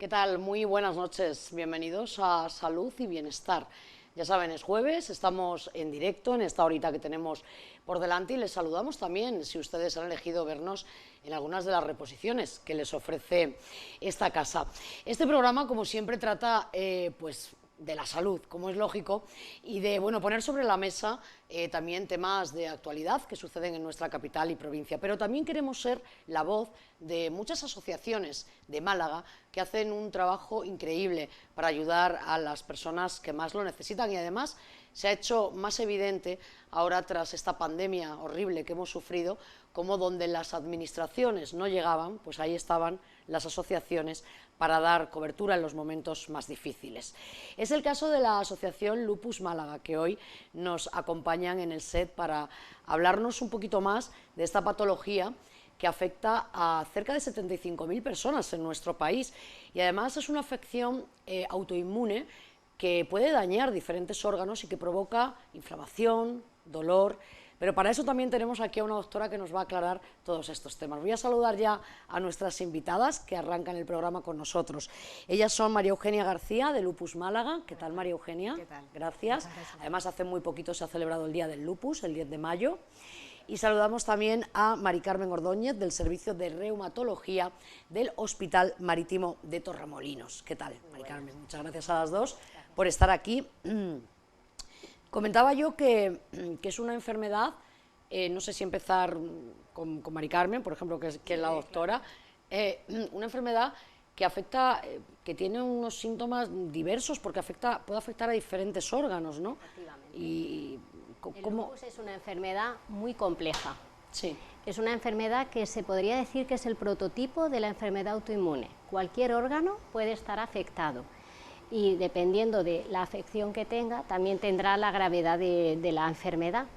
¿Qué tal? Muy buenas noches. Bienvenidos a Salud y Bienestar. Ya saben, es jueves, estamos en directo en esta horita que tenemos por delante y les saludamos también si ustedes han elegido vernos en algunas de las reposiciones que les ofrece esta casa. Este programa, como siempre, trata pues de la salud, como es lógico, y de poner sobre la mesa también temas de actualidad que suceden en nuestra capital y provincia. Pero también queremos ser la voz de muchas asociaciones de Málaga que hacen un trabajo increíble para ayudar a las personas que más lo necesitan, y además se ha hecho más evidente ahora tras esta pandemia horrible que hemos sufrido, como donde las administraciones no llegaban, pues ahí estaban las asociaciones para dar cobertura en los momentos más difíciles. Es el caso de la Asociación Lupus Málaga, que hoy nos acompañan en el set para hablarnos un poquito más de esta patología que afecta a cerca de 75.000 personas en nuestro país, y además es una afección autoinmune que puede dañar diferentes órganos y que provoca inflamación, dolor. Pero para eso también tenemos aquí a una doctora que nos va a aclarar todos estos temas. Voy a saludar ya a nuestras invitadas que arrancan el programa con nosotros. Ellas son María Eugenia García, de Lupus Málaga. ¿Qué tal, María Eugenia? ¿Qué tal? Gracias. Además, hace muy poquito se ha celebrado el Día del Lupus, el 10 de mayo. Y saludamos también a Mari Carmen Ordóñez, del Servicio de Reumatología del Hospital Marítimo de Torremolinos. ¿Qué tal, Mari Carmen? Muchas gracias a las dos por estar aquí. Comentaba yo que es una enfermedad, no sé si empezar con Mari Carmen, por ejemplo, que es la doctora, una enfermedad que afecta, que tiene unos síntomas diversos, porque puede afectar a diferentes órganos, ¿no? Efectivamente. Y el lupus es una enfermedad muy compleja. Sí. Es una enfermedad que se podría decir que es el prototipo de la enfermedad autoinmune. Cualquier órgano puede estar afectado, y dependiendo de la afección que tenga, también tendrá la gravedad de la enfermedad.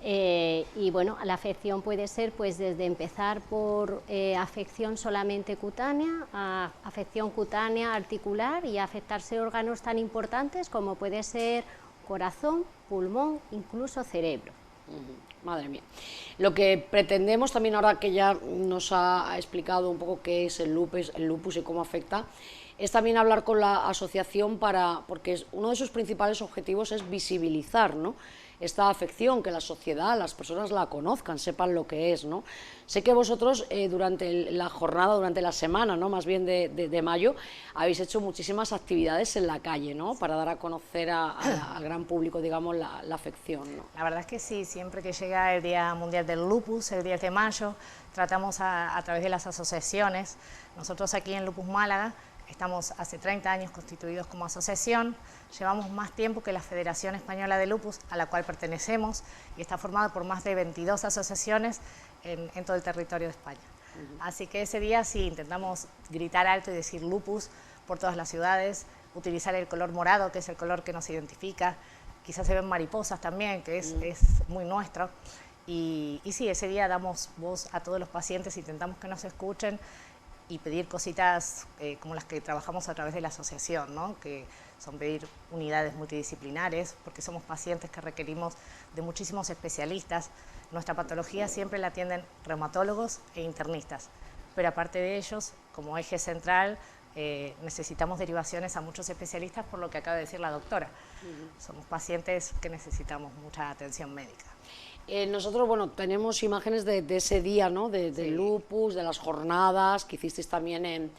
Y bueno, la afección puede ser pues desde empezar por afección solamente cutánea, a afección cutánea articular, y afectarse órganos tan importantes como puede ser corazón, pulmón, incluso cerebro. Madre mía. Lo que pretendemos también, ahora que ya nos ha explicado un poco qué es el lupus y cómo afecta, es también hablar con la asociación porque uno de sus principales objetivos es visibilizar, ¿no?, esta afección, que la sociedad, las personas la conozcan, sepan lo que es, ¿no? Sé que vosotros durante la jornada, durante la semana, ¿no?, más bien de mayo, habéis hecho muchísimas actividades en la calle, ¿no?, para dar a conocer al gran público, digamos, la afección, ¿no? La verdad es que sí, siempre que llega el Día Mundial del Lupus, el 10 de mayo, tratamos a través de las asociaciones. Nosotros aquí en Lupus Málaga estamos hace 30 años constituidos como asociación, llevamos más tiempo que la Federación Española de Lupus, a la cual pertenecemos, y está formada por más de 22 asociaciones en todo el territorio de España. Así que ese día sí intentamos gritar alto y decir lupus por todas las ciudades, utilizar el color morado, que es el color que nos identifica. Quizás se ven mariposas también, que es muy nuestro. Y sí, ese día damos voz a todos los pacientes, intentamos que nos escuchen y pedir cositas como las que trabajamos a través de la asociación, ¿no?, que son pedir unidades multidisciplinares, porque somos pacientes que requerimos de muchísimos especialistas. Nuestra patología siempre la atienden reumatólogos e internistas, pero aparte de ellos, como eje central, necesitamos derivaciones a muchos especialistas, por lo que acaba de decir la doctora. Somos pacientes que necesitamos mucha atención médica. Nosotros, tenemos imágenes de ese día, ¿no?, de lupus, de las jornadas que hicisteis también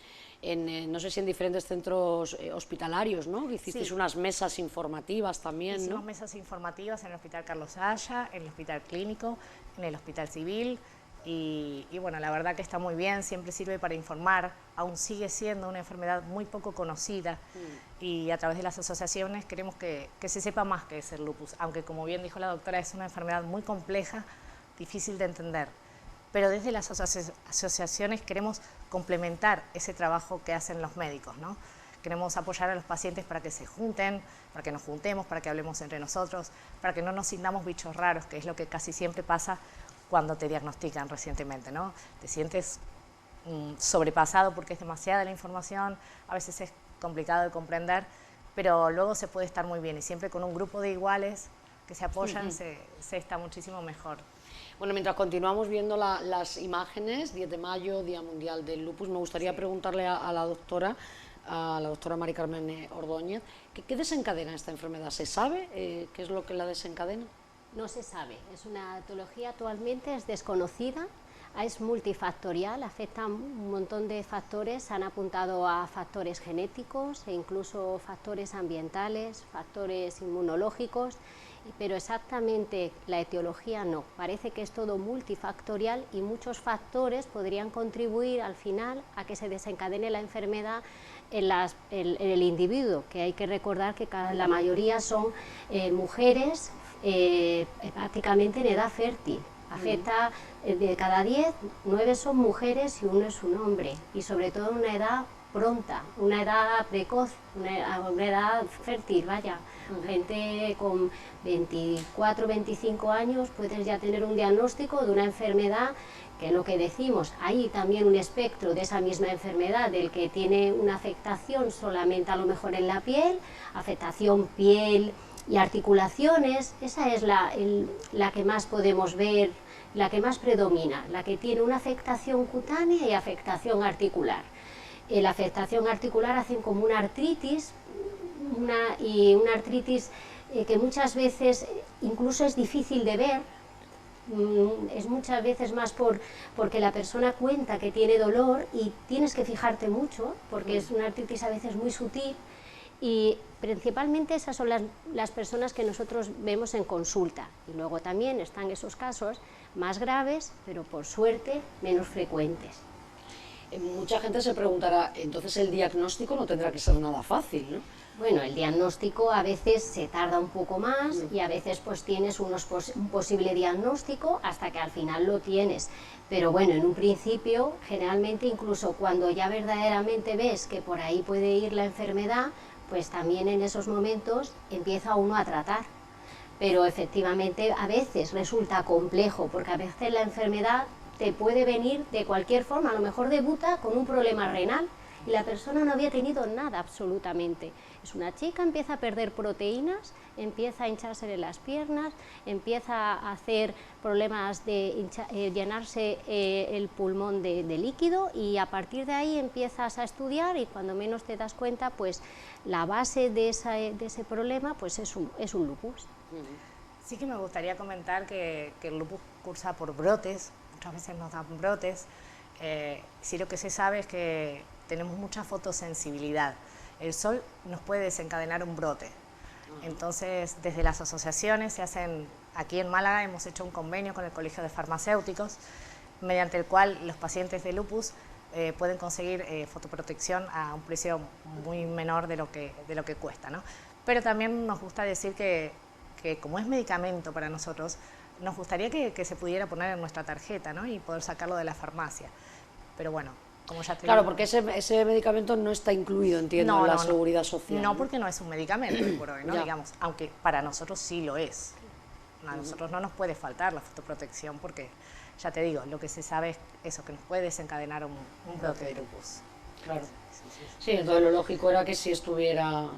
no sé si en diferentes centros hospitalarios, ¿no?, que hicisteis unas mesas informativas también, Hicimos ¿no? mesas informativas en el Hospital Carlos Haya, en el Hospital Clínico, en el Hospital Civil, y bueno, la verdad que está muy bien, siempre sirve para informar. Aún sigue siendo una enfermedad muy poco conocida, y a través de las asociaciones queremos que se sepa más qué es el lupus, aunque, como bien dijo la doctora, es una enfermedad muy compleja, difícil de entender. Pero desde las asociaciones queremos complementar ese trabajo que hacen los médicos, ¿no? Queremos apoyar a los pacientes para que se junten, para que nos juntemos, para que hablemos entre nosotros, para que no nos sintamos bichos raros, que es lo que casi siempre pasa cuando te diagnostican recientemente, ¿no? Te sientes sobrepasado porque es demasiada la información, a veces es complicado de comprender, pero luego se puede estar muy bien, y siempre con un grupo de iguales que se apoyan se está muchísimo mejor. Bueno, mientras continuamos viendo las imágenes, 10 de mayo, Día Mundial del Lupus, me gustaría preguntarle a la doctora a la doctora Mari Carmen Ordóñez. ¿Qué desencadena esta enfermedad? ¿Se sabe qué es lo que la desencadena? No se sabe, es una etiología actualmente es desconocida, es multifactorial, afecta a un montón de factores, se han apuntado a factores genéticos e incluso factores ambientales, factores inmunológicos, pero exactamente la etiología no, parece que es todo multifactorial y muchos factores podrían contribuir al final a que se desencadene la enfermedad en el individuo, que hay que recordar que la mayoría son mujeres prácticamente en edad fértil. Afecta de cada 10, 9 son mujeres y 1 es un hombre, y sobre todo en una edad pronta, una edad precoz, una edad fértil, vaya. Gente con 24, 25 años puedes ya tener un diagnóstico de una enfermedad que es lo que decimos, hay también un espectro de esa misma enfermedad, del que tiene una afectación solamente a lo mejor en la piel, afectación piel y articulaciones, esa es la que más podemos ver, la que más predomina, la que tiene una afectación cutánea y afectación articular. La afectación articular hacen como una artritis, una artritis que muchas veces incluso es difícil de ver, es muchas veces más porque la persona cuenta que tiene dolor y tienes que fijarte mucho, porque es una artritis a veces muy sutil, y principalmente esas son las personas que nosotros vemos en consulta, y luego también están esos casos más graves, pero por suerte menos frecuentes. Mucha gente se preguntará, entonces el diagnóstico no tendrá que ser nada fácil, ¿no? Bueno, el diagnóstico a veces se tarda un poco más y a veces pues tienes un posible diagnóstico hasta que al final lo tienes. Pero bueno, en un principio, generalmente incluso cuando ya verdaderamente ves que por ahí puede ir la enfermedad, pues también en esos momentos empieza uno a tratar. Pero efectivamente a veces resulta complejo, porque a veces la enfermedad te puede venir de cualquier forma, a lo mejor debuta con un problema renal y la persona no había tenido nada absolutamente. Es una chica, empieza a perder proteínas, empieza a hincharse de las piernas, empieza a hacer problemas de llenarse el pulmón de líquido, y a partir de ahí empiezas a estudiar y cuando menos te das cuenta, pues la base de ese problema pues es un lupus. Sí que me gustaría comentar que el lupus cursa por brotes, muchas veces nos dan brotes. Sí, lo que se sabe es que tenemos mucha fotosensibilidad. El sol nos puede desencadenar un brote. Entonces, desde las asociaciones se hacen, aquí en Málaga hemos hecho un convenio con el Colegio de Farmacéuticos, mediante el cual los pacientes de lupus pueden conseguir fotoprotección a un precio muy menor de lo que cuesta, ¿no? Pero también nos gusta decir que como es medicamento para nosotros, nos gustaría que se pudiera poner en nuestra tarjeta, ¿no? Y poder sacarlo de la farmacia. Pero bueno, como ya te Claro, digo, porque ese medicamento no está incluido, entiendo, en la seguridad social. No, porque no es un medicamento, por hoy, ¿no? Ya. Digamos, aunque para nosotros sí lo es. A nosotros no nos puede faltar la fotoprotección porque, ya te digo, lo que se sabe es eso, que nos puede desencadenar un brote de lupus. Claro. Sí, entonces lo lógico era que si estuviera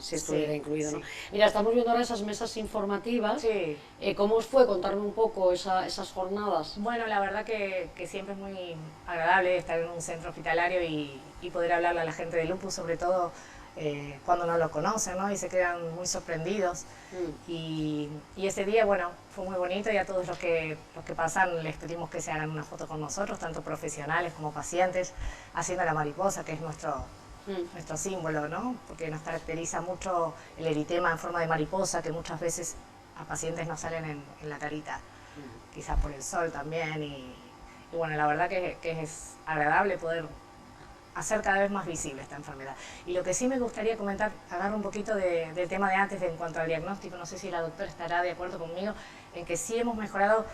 incluido, ¿no? Mira, estamos viendo ahora esas mesas informativas. Sí. ¿Cómo os fue? Contarme un poco esas jornadas. Bueno, la verdad que siempre es muy agradable estar en un centro hospitalario y poder hablarle a la gente de lupus, sobre todo cuando no lo conocen, ¿no? Y se quedan muy sorprendidos. Y ese día, bueno, fue muy bonito, y a todos los que pasan les pedimos que se hagan una foto con nosotros, tanto profesionales como pacientes, haciendo la mariposa, que es nuestro símbolo, ¿no? Porque nos caracteriza mucho el eritema en forma de mariposa, que muchas veces a pacientes nos salen en la carita, quizás por el sol también, y bueno, la verdad que es agradable poder hacer cada vez más visible esta enfermedad. Y lo que sí me gustaría comentar, agarro un poquito del tema de antes en cuanto al diagnóstico, no sé si la doctora estará de acuerdo conmigo, en que sí hemos mejorado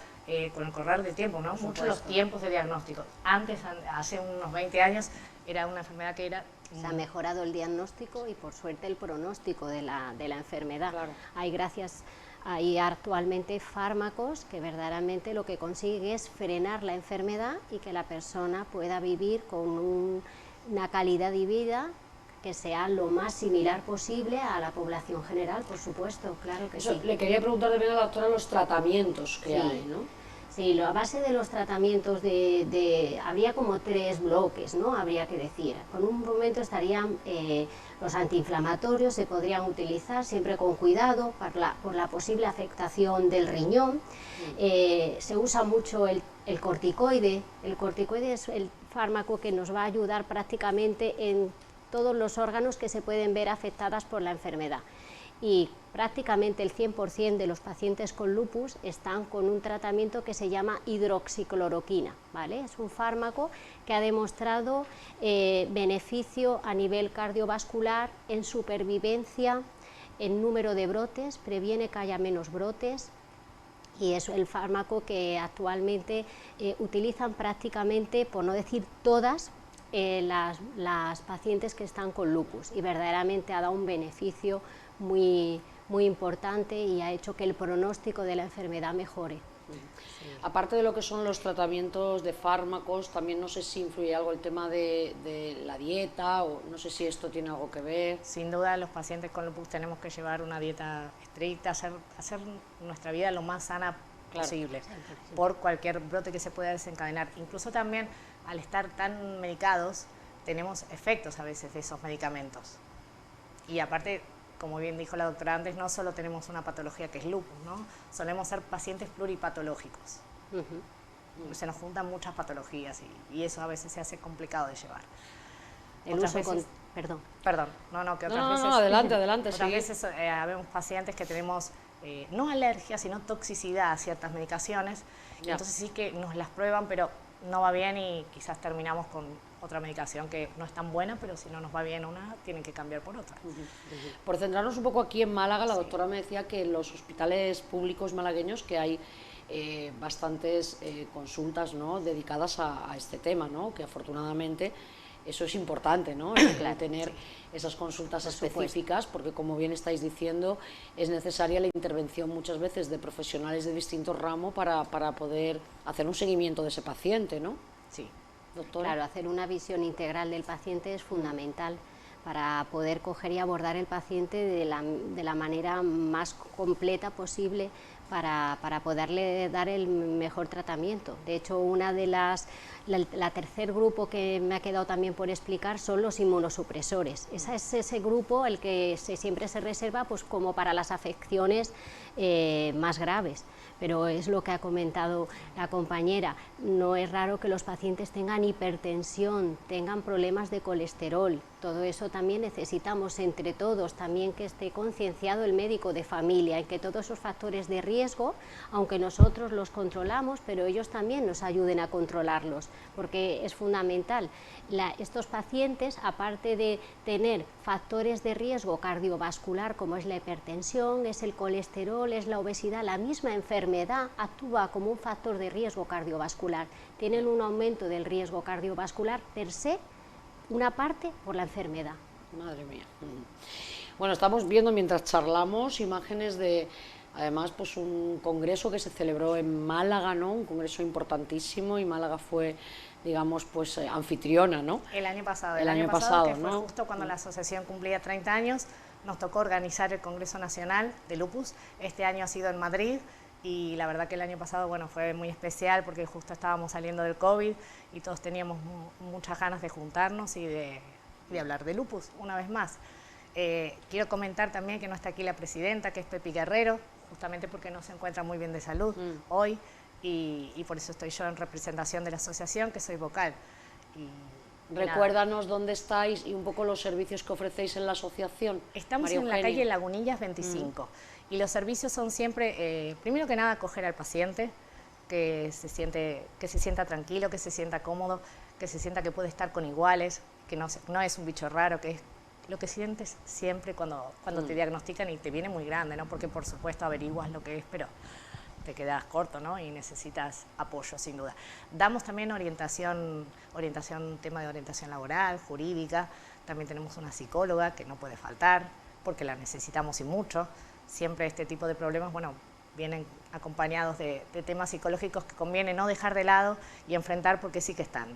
con el correr del tiempo, ¿no? Mucho los tiempos de diagnóstico. Antes, hace unos 20 años, era una enfermedad que era... Se ha mejorado el diagnóstico y por suerte el pronóstico de la enfermedad. Claro. Hay actualmente fármacos que verdaderamente lo que consiguen es frenar la enfermedad y que la persona pueda vivir con una calidad de vida que sea lo más similar posible a la población general, por supuesto, claro que sí. Le quería preguntar también a la doctora los tratamientos que hay, ¿no? Sí, a base de los tratamientos habría como 3 bloques, ¿no? Habría que decir. Por un momento estarían los antiinflamatorios, se podrían utilizar siempre con cuidado por la posible afectación del riñón. Se usa mucho el corticoide. El corticoide es el fármaco que nos va a ayudar prácticamente en todos los órganos que se pueden ver afectadas por la enfermedad. Y prácticamente el 100% de los pacientes con lupus están con un tratamiento que se llama hidroxicloroquina, ¿vale? Es un fármaco que ha demostrado beneficio a nivel cardiovascular, en supervivencia, en número de brotes, previene que haya menos brotes, y es el fármaco que actualmente utilizan prácticamente, por no decir todas, las pacientes que están con lupus, y verdaderamente ha dado un beneficio muy importante y ha hecho que el pronóstico de la enfermedad mejore. Sí. Aparte de lo que son los tratamientos de fármacos, también no sé si influye algo el tema de la dieta, o no sé si esto tiene algo que ver. Sin duda, los pacientes con lupus tenemos que llevar una dieta estricta, hacer nuestra vida lo más sana posible, por cualquier brote que se pueda desencadenar. Incluso también, al estar tan medicados, tenemos efectos a veces de esos medicamentos. Y aparte, como bien dijo la doctora antes, no solo tenemos una patología que es lupus, ¿no? Solemos ser pacientes pluripatológicos. Se nos juntan muchas patologías y eso a veces se hace complicado de llevar. Adelante. Otras veces habemos pacientes que tenemos no alergia, sino toxicidad a ciertas medicaciones. Entonces sí que nos las prueban, pero no va bien y quizás terminamos con otra medicación que no es tan buena, pero si no nos va bien una, tienen que cambiar por otra. Por centrarnos un poco aquí en Málaga, la doctora me decía que en los hospitales públicos malagueños que hay bastantes consultas, ¿no?, dedicadas a este tema, ¿no?, que afortunadamente eso es importante, ¿no?, tener esas consultas específicas, porque como bien estáis diciendo, es necesaria la intervención muchas veces de profesionales de distintos ramos para poder hacer un seguimiento de ese paciente, ¿no? Sí. Doctora. Claro, hacer una visión integral del paciente es fundamental para poder coger y abordar el paciente de la manera más completa posible para poderle dar el mejor tratamiento. De hecho, la tercer grupo que me ha quedado también por explicar son los inmunosupresores. Ese es ese grupo el que siempre se reserva pues como para las afecciones más graves. Pero es lo que ha comentado la compañera, no es raro que los pacientes tengan hipertensión, tengan problemas de colesterol, todo eso también necesitamos entre todos, también que esté concienciado el médico de familia en que todos esos factores de riesgo, aunque nosotros los controlamos, pero ellos también nos ayuden a controlarlos, porque es fundamental. Estos pacientes, aparte de tener factores de riesgo cardiovascular como es la hipertensión, es el colesterol, es la obesidad, la misma enfermedad actúa como un factor de riesgo cardiovascular. Tienen un aumento del riesgo cardiovascular per se, una parte por la enfermedad. Madre mía. Bueno, estamos viendo mientras charlamos imágenes de, además, pues un congreso que se celebró en Málaga, ¿no? Un congreso importantísimo, y Málaga fue, digamos, pues anfitriona, ¿no? El año pasado, que fue justo cuando la asociación cumplía 30 años, nos tocó organizar el Congreso Nacional de Lupus. Este año ha sido en Madrid, y la verdad que el año pasado, bueno, fue muy especial porque justo estábamos saliendo del COVID y todos teníamos muchas ganas de juntarnos y de hablar de lupus una vez más. Quiero comentar también que no está aquí la presidenta, que es Pepi Guerrero, justamente porque no se encuentra muy bien de salud hoy, y por eso estoy yo en representación de la asociación, que soy vocal. Recuérdanos dónde estáis y un poco los servicios que ofrecéis en la asociación. Estamos en la calle Lagunillas 25 y los servicios son siempre, primero que nada, acoger al paciente, que se sienta tranquilo, que se sienta cómodo, que se sienta que puede estar con iguales, que no es un bicho raro, que es lo que sientes siempre cuando te diagnostican y te viene muy grande, ¿no? Porque por supuesto averiguas lo que es, pero te quedas corto, ¿no? Y necesitas apoyo, sin duda. Damos también tema de orientación laboral, jurídica. También tenemos una psicóloga que no puede faltar, porque la necesitamos y mucho. Siempre este tipo de problemas, bueno, vienen acompañados de temas psicológicos que conviene no dejar de lado y enfrentar, porque sí que están.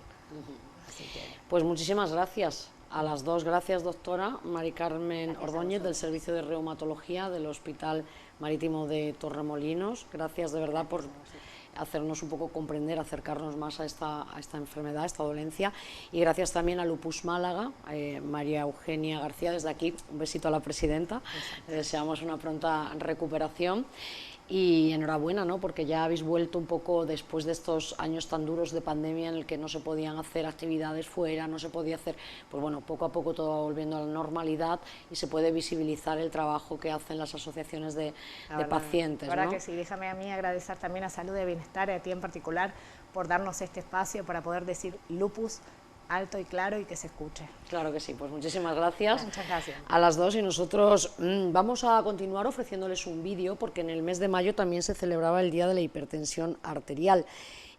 Así que, pues muchísimas gracias a las dos. Gracias, doctora Mari Carmen Ordóñez, del Servicio de Reumatología del Hospital Marítimo de Torremolinos. Gracias de verdad por hacernos un poco comprender, acercarnos más a esta enfermedad, a esta dolencia, y gracias también a Lupus Málaga, María Eugenia García, desde aquí un besito a la presidenta, le deseamos una pronta recuperación. Y enhorabuena, ¿no? Porque ya habéis vuelto un poco después de estos años tan duros de pandemia en el que no se podían hacer actividades fuera, no se podía hacer, pues bueno, poco a poco todo va volviendo a la normalidad y se puede visibilizar el trabajo que hacen las asociaciones de pacientes, Ahora ¿no? que sí, déjame a mí agradecer también a Salud y Bienestar, y a ti en particular, por darnos este espacio para poder decir lupus alto y claro y que se escuche. Claro que sí, pues muchísimas gracias. Muchas gracias. A las dos, y nosotros vamos a continuar ofreciéndoles un vídeo porque en el mes de mayo también se celebraba el Día de la Hipertensión Arterial,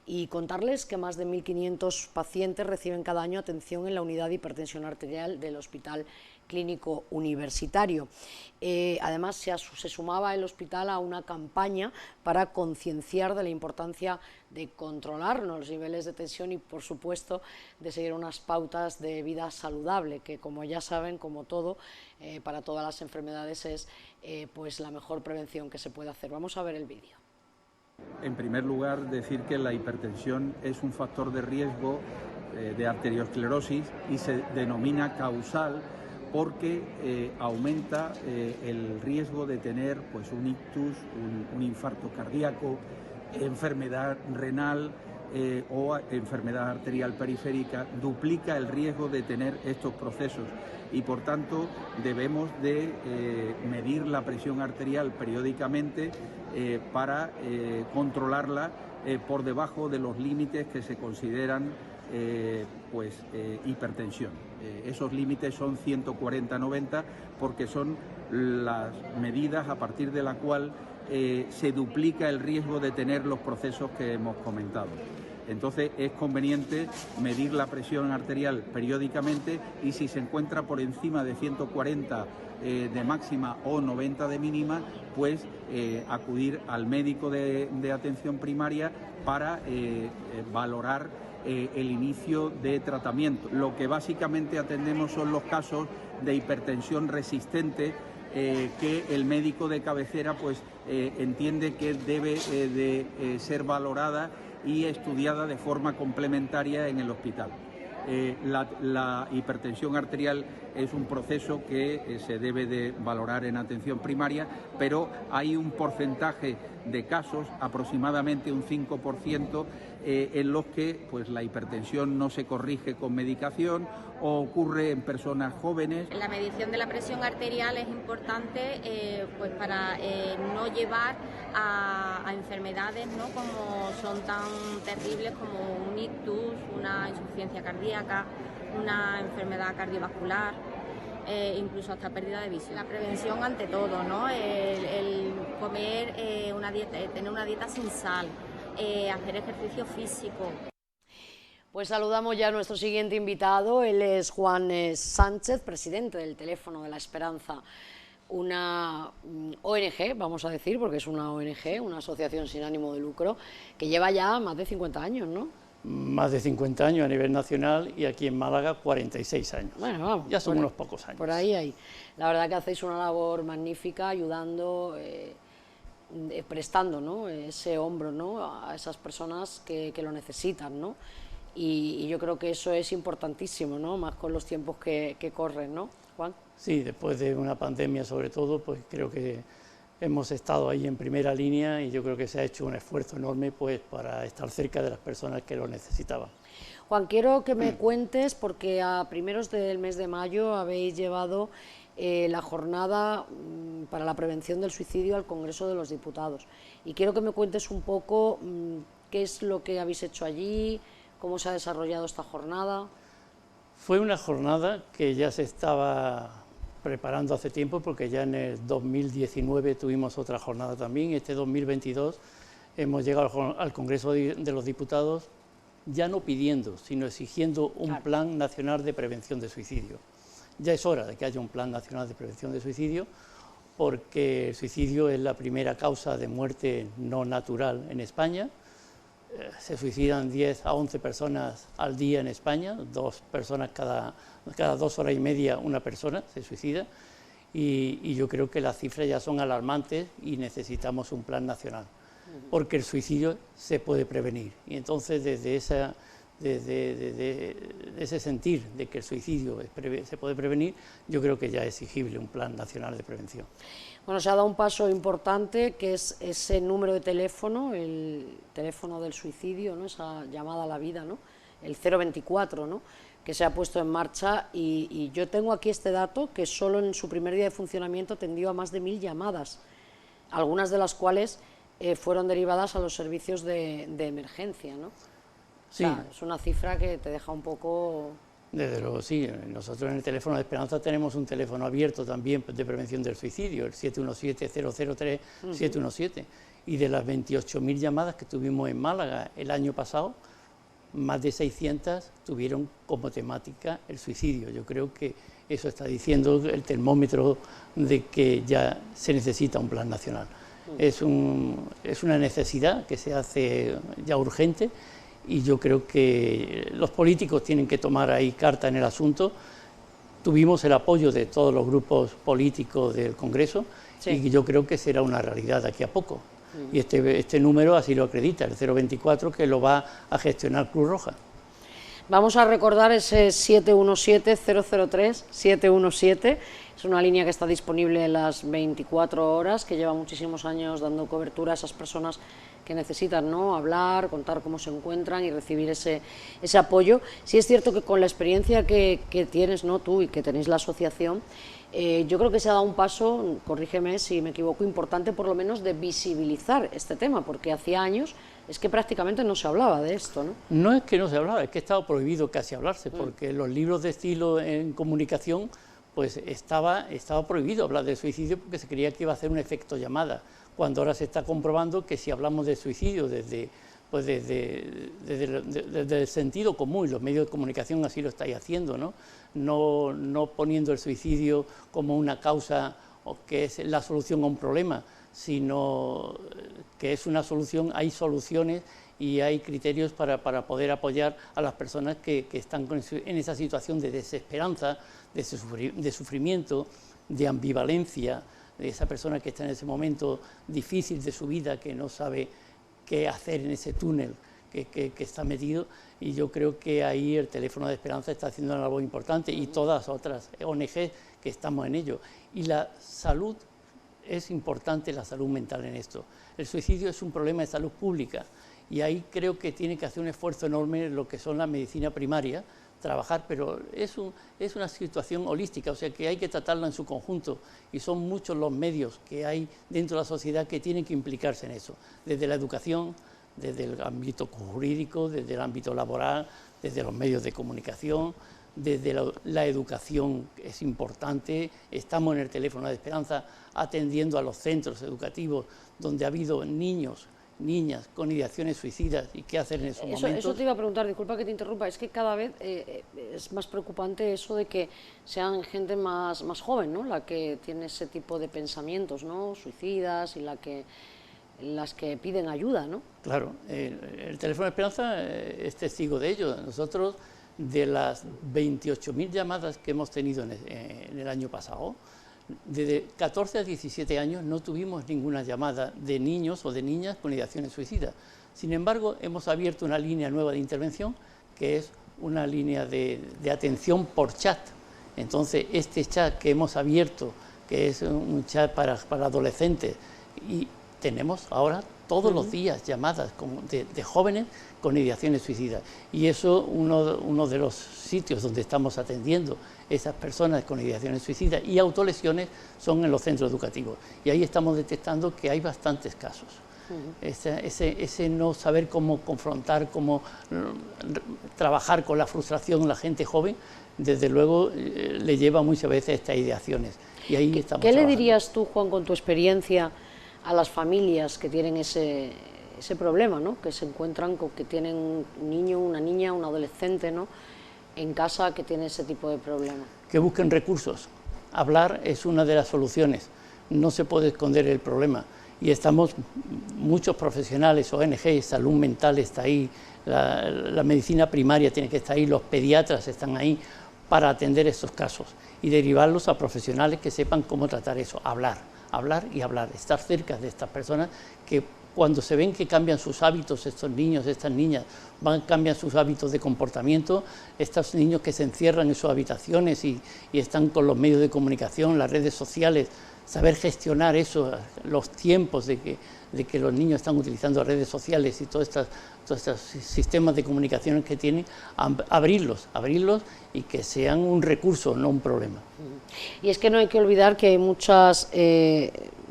y contarles que más de 1.500 pacientes reciben cada año atención en la unidad de hipertensión arterial del Hospital Clínico Universitario. Además, se sumaba el hospital a una campaña para concienciar de la importancia de controlar los niveles de tensión y, por supuesto, de seguir unas pautas de vida saludable, que, como ya saben, como todo, para todas las enfermedades es pues la mejor prevención que se puede hacer. Vamos a ver el vídeo. En primer lugar, decir que la hipertensión es un factor de riesgo de arteriosclerosis y se denomina causal porque aumenta el riesgo de tener pues, un ictus, un infarto cardíaco, enfermedad renal o enfermedad arterial periférica, duplica el riesgo de tener estos procesos y por tanto debemos de medir la presión arterial periódicamente para controlarla por debajo de los límites que se consideran hipertensión. Esos límites son 140-90 porque son las medidas a partir de la cual se duplica el riesgo de tener los procesos que hemos comentado. Entonces es conveniente medir la presión arterial periódicamente y si se encuentra por encima de 140 de máxima o 90 de mínima, pues acudir al médico de atención primaria para valorar el inicio de tratamiento. Lo que básicamente atendemos son los casos de hipertensión resistente que el médico de cabecera pues entiende que debe de ser valorada y estudiada de forma complementaria en el hospital. La hipertensión arterial es un proceso que se debe de valorar en atención primaria, pero hay un porcentaje de casos, aproximadamente un 5%, en los que pues, la hipertensión no se corrige con medicación o ocurre en personas jóvenes. La medición de la presión arterial es importante pues para no llevar a enfermedades, ¿no?, como son tan terribles como un ictus, una insuficiencia cardíaca, una enfermedad cardiovascular, incluso hasta pérdida de visión. La prevención ante todo, ¿no? El comer una dieta, tener una dieta sin sal, hacer ejercicio físico. Pues saludamos ya a nuestro siguiente invitado. Él es Juan Sánchez, presidente del Teléfono de la Esperanza, una ONG, vamos a decir, porque es una ONG, una asociación sin ánimo de lucro, que lleva ya más de 50 años, ¿no? Más de 50 años a nivel nacional y aquí en Málaga 46 años. Bueno, vamos. Ya son unos pocos años. Por ahí. La verdad que hacéis una labor magnífica ayudando, prestando, ¿no?, ese hombro, ¿no?, a esas personas que lo necesitan, ¿no? Y yo creo que eso es importantísimo, ¿no?, más con los tiempos que corren, ¿no, Juan? Sí, después de una pandemia sobre todo, pues creo que hemos estado ahí en primera línea y yo creo que se ha hecho un esfuerzo enorme pues para estar cerca de las personas que lo necesitaban. Juan, quiero que me cuentes, porque a primeros del mes de mayo habéis llevado la jornada para la prevención del suicidio al Congreso de los Diputados, y quiero que me cuentes un poco qué es lo que habéis hecho allí, cómo se ha desarrollado esta jornada. Fue una jornada que ya se estaba preparando hace tiempo, porque ya en el 2019 tuvimos otra jornada también. Este 2022 hemos llegado al Congreso de los Diputados ya no pidiendo, sino exigiendo un plan nacional de prevención de suicidio. Ya es hora de que haya un plan nacional de prevención de suicidio, porque el suicidio es la primera causa de muerte no natural en España. Se suicidan 10 a 11 personas al día en España, 2 personas cada 2 horas y media una persona se suicida, y yo creo que las cifras ya son alarmantes y necesitamos un plan nacional. porque el suicidio se puede prevenir. Y entonces desde ese sentir de que el suicidio se puede prevenir, yo creo que ya es exigible un plan nacional de prevención. Bueno, se ha dado un paso importante, que es ese número de teléfono, el teléfono del suicidio, ¿no? Esa llamada a la vida, ¿no? El 024, ¿no? Que se ha puesto en marcha, y yo tengo aquí este dato, que solo en su primer día de funcionamiento atendió a más de 1000 llamadas, algunas de las cuales fueron derivadas a los servicios de emergencia, ¿no? Sí. O sea, es una cifra que te deja un poco... Desde luego, sí. Nosotros en el teléfono de Esperanza tenemos un teléfono abierto también de prevención del suicidio, el 717-003-717. Y de las 28.000 llamadas que tuvimos en Málaga el año pasado, más de 600 tuvieron como temática el suicidio. Yo creo que eso está diciendo el termómetro de que ya se necesita un plan nacional. Es una necesidad que se hace ya urgente, y yo creo que los políticos tienen que tomar ahí carta en el asunto. Tuvimos el apoyo de todos los grupos políticos del Congreso, sí, y yo creo que será una realidad de aquí a poco. Y este número así lo acredita, el 024, que lo va a gestionar Cruz Roja. Vamos a recordar ese 717-003-717, es una línea que está disponible las 24 horas, que lleva muchísimos años dando cobertura a esas personas que necesitan, ¿no?, hablar, contar cómo se encuentran y recibir ese apoyo. Sí es cierto que con la experiencia que tienes, ¿no?, tú, y que tenéis la asociación, yo creo que se ha dado un paso, corrígeme si me equivoco, importante por lo menos de visibilizar este tema, porque hacía años es que prácticamente no se hablaba de esto, ¿no? No es que no se hablaba, es que estaba prohibido casi hablarse, porque los libros de estilo en comunicación, pues estaba prohibido hablar del suicidio, porque se creía que iba a hacer un efecto llamada, cuando ahora se está comprobando que si hablamos de suicidio desde el sentido común, y los medios de comunicación así lo estáis haciendo, ¿no? No poniendo el suicidio como una causa o que es la solución a un problema, sino que es una solución, hay soluciones y hay criterios para poder apoyar a las personas que están en esa situación de desesperanza, de sufrimiento, de ambivalencia, de esa persona que está en ese momento difícil de su vida, que no sabe qué hacer en ese túnel que está metido. Y yo creo que ahí el teléfono de Esperanza está haciendo una labor importante, y todas otras ONG que estamos en ello. Y la salud, es importante la salud mental en esto. El suicidio es un problema de salud pública, y ahí creo que tiene que hacer un esfuerzo enorme en lo que son la medicina primaria, trabajar, pero es una situación holística, o sea que hay que tratarla en su conjunto, y son muchos los medios que hay dentro de la sociedad que tienen que implicarse en eso, desde la educación, desde el ámbito jurídico, desde el ámbito laboral, desde los medios de comunicación, desde la educación es importante. Estamos en el teléfono de Esperanza atendiendo a los centros educativos donde ha habido niños, niñas con ideaciones suicidas, y qué hacer en esos momentos. Eso te iba a preguntar, disculpa que te interrumpa, es que cada vez es más preocupante eso de que sean gente más joven, ¿no?, la que tiene ese tipo de pensamientos, ¿no?, suicidas, y las que piden ayuda, ¿no? Claro, el teléfono de Esperanza es testigo de ello. Nosotros, de las 28.000 llamadas que hemos tenido en el año pasado, de 14 a 17 años no tuvimos ninguna llamada de niños o de niñas con ideaciones suicidas. Sin embargo, hemos abierto una línea nueva de intervención, que es una línea de atención por chat. Entonces, este chat que hemos abierto, que es un chat para adolescentes, y tenemos ahora todos los días llamadas de jóvenes con ideaciones suicidas, y eso uno de los sitios donde estamos atendiendo esas personas con ideaciones suicidas y autolesiones son en los centros educativos, y ahí estamos detectando que hay bastantes casos. Ese no saber cómo confrontar, cómo trabajar con la frustración de la gente joven, desde luego le lleva muchas veces a estas ideaciones, y ahí estamos ¿Qué trabajando. le dirías tú, Juan, con tu experiencia, a las familias que tienen ese problema, ¿no?, que se encuentran con que tienen un niño, una niña, un adolescente, ¿no?, en casa, que tiene ese tipo de problema? Que busquen recursos. Hablar es una de las soluciones, no se puede esconder el problema, y estamos muchos profesionales, ONG, salud mental está ahí, la medicina primaria tiene que estar ahí, los pediatras están ahí para atender estos casos y derivarlos a profesionales que sepan cómo tratar eso. Hablar y hablar, estar cerca de estas personas que cuando se ven que cambian sus hábitos estos niños, estas niñas, cambian sus hábitos de comportamiento, estos niños que se encierran en sus habitaciones y están con los medios de comunicación, las redes sociales, saber gestionar eso, los tiempos de que los niños están utilizando redes sociales y todos estos sistemas de comunicación que tienen, abrirlos y que sean un recurso, no un problema. Y es que no hay que olvidar que hay muchas